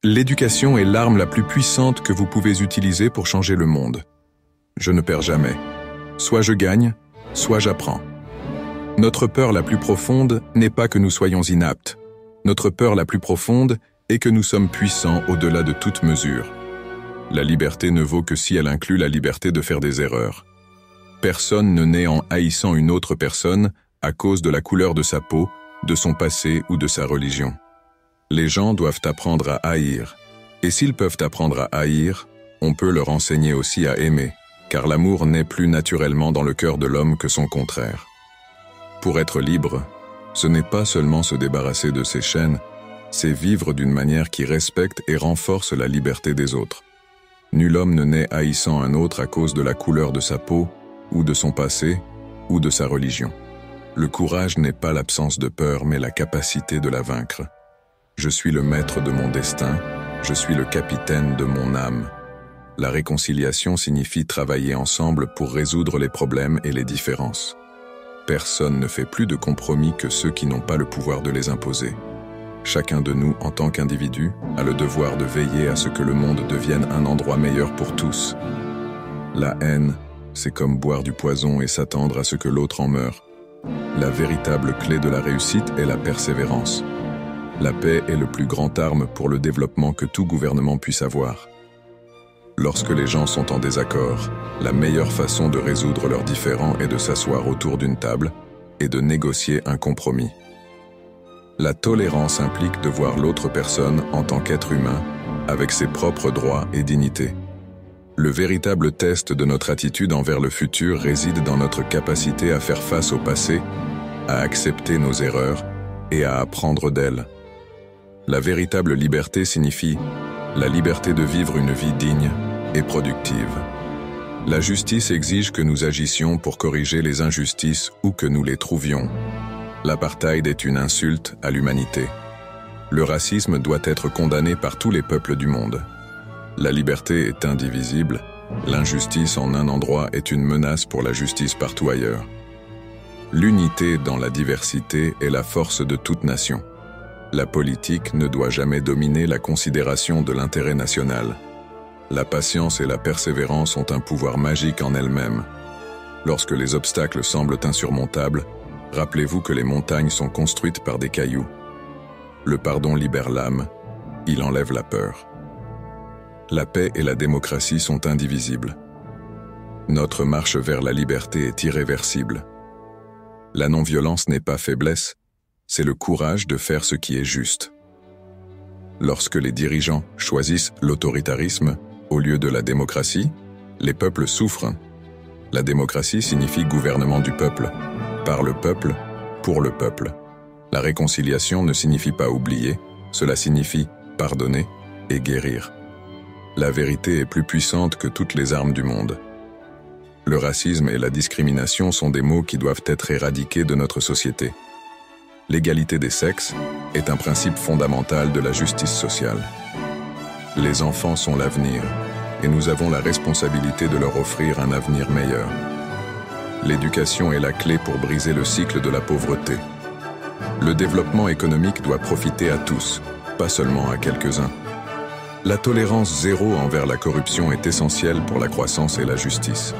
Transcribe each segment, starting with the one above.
L'éducation est l'arme la plus puissante que vous pouvez utiliser pour changer le monde. Je ne perds jamais. Soit je gagne, soit j'apprends. Notre peur la plus profonde n'est pas que nous soyons inaptes. Notre peur la plus profonde est que nous sommes puissants au-delà de toute mesure. La liberté ne vaut que si elle inclut la liberté de faire des erreurs. Personne ne naît en haïssant une autre personne à cause de la couleur de sa peau, de son passé ou de sa religion. Les gens doivent apprendre à haïr. Et s'ils peuvent apprendre à haïr, on peut leur enseigner aussi à aimer, car l'amour naît plus naturellement dans le cœur de l'homme que son contraire. Pour être libre, ce n'est pas seulement se débarrasser de ses chaînes, c'est vivre d'une manière qui respecte et renforce la liberté des autres. Nul homme ne naît haïssant un autre à cause de la couleur de sa peau, ou de son passé, ou de sa religion. Le courage n'est pas l'absence de peur, mais la capacité de la vaincre. Je suis le maître de mon destin, je suis le capitaine de mon âme. La réconciliation signifie travailler ensemble pour résoudre les problèmes et les différences. Personne ne fait plus de compromis que ceux qui n'ont pas le pouvoir de les imposer. Chacun de nous, en tant qu'individu, a le devoir de veiller à ce que le monde devienne un endroit meilleur pour tous. La haine, c'est comme boire du poison et s'attendre à ce que l'autre en meure. La véritable clé de la réussite est la persévérance. La paix est le plus grand arme pour le développement que tout gouvernement puisse avoir. Lorsque les gens sont en désaccord, la meilleure façon de résoudre leurs différends est de s'asseoir autour d'une table et de négocier un compromis. La tolérance implique de voir l'autre personne en tant qu'être humain, avec ses propres droits et dignités. Le véritable test de notre attitude envers le futur réside dans notre capacité à faire face au passé, à accepter nos erreurs et à apprendre d'elles. La véritable liberté signifie la liberté de vivre une vie digne et productive. La justice exige que nous agissions pour corriger les injustices où que nous les trouvions. L'apartheid est une insulte à l'humanité. Le racisme doit être condamné par tous les peuples du monde. La liberté est indivisible, l'injustice en un endroit est une menace pour la justice partout ailleurs. L'unité dans la diversité est la force de toute nation. La politique ne doit jamais dominer la considération de l'intérêt national. La patience et la persévérance ont un pouvoir magique en elles-mêmes. Lorsque les obstacles semblent insurmontables, rappelez-vous que les montagnes sont construites par des cailloux. Le pardon libère l'âme, il enlève la peur. La paix et la démocratie sont indivisibles. Notre marche vers la liberté est irréversible. La non-violence n'est pas faiblesse, c'est le courage de faire ce qui est juste. Lorsque les dirigeants choisissent l'autoritarisme au lieu de la démocratie, les peuples souffrent. La démocratie signifie gouvernement du peuple, par le peuple, pour le peuple. La réconciliation ne signifie pas oublier, cela signifie pardonner et guérir. La vérité est plus puissante que toutes les armes du monde. Le racisme et la discrimination sont des maux qui doivent être éradiqués de notre société. L'égalité des sexes est un principe fondamental de la justice sociale. Les enfants sont l'avenir, et nous avons la responsabilité de leur offrir un avenir meilleur. L'éducation est la clé pour briser le cycle de la pauvreté. Le développement économique doit profiter à tous, pas seulement à quelques-uns. La tolérance zéro envers la corruption est essentielle pour la croissance et la justice.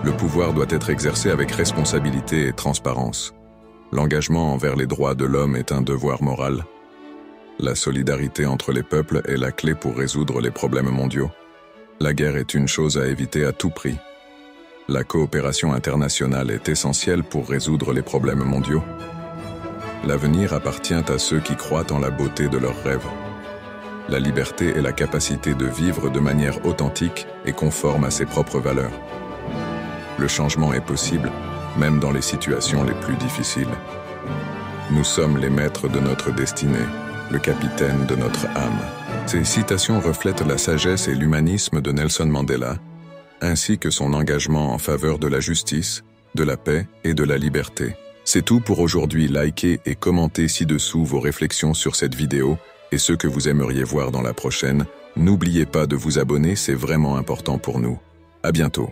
Le pouvoir doit être exercé avec responsabilité et transparence. L'engagement envers les droits de l'homme est un devoir moral. La solidarité entre les peuples est la clé pour résoudre les problèmes mondiaux. La guerre est une chose à éviter à tout prix. La coopération internationale est essentielle pour résoudre les problèmes mondiaux. L'avenir appartient à ceux qui croient en la beauté de leurs rêves. La liberté est la capacité de vivre de manière authentique et conforme à ses propres valeurs. Le changement est possible, même dans les situations les plus difficiles. Nous sommes les maîtres de notre destinée, le capitaine de notre âme. Ces citations reflètent la sagesse et l'humanisme de Nelson Mandela, ainsi que son engagement en faveur de la justice, de la paix et de la liberté. C'est tout pour aujourd'hui. Likez et commentez ci-dessous vos réflexions sur cette vidéo et ce que vous aimeriez voir dans la prochaine. N'oubliez pas de vous abonner, c'est vraiment important pour nous. À bientôt.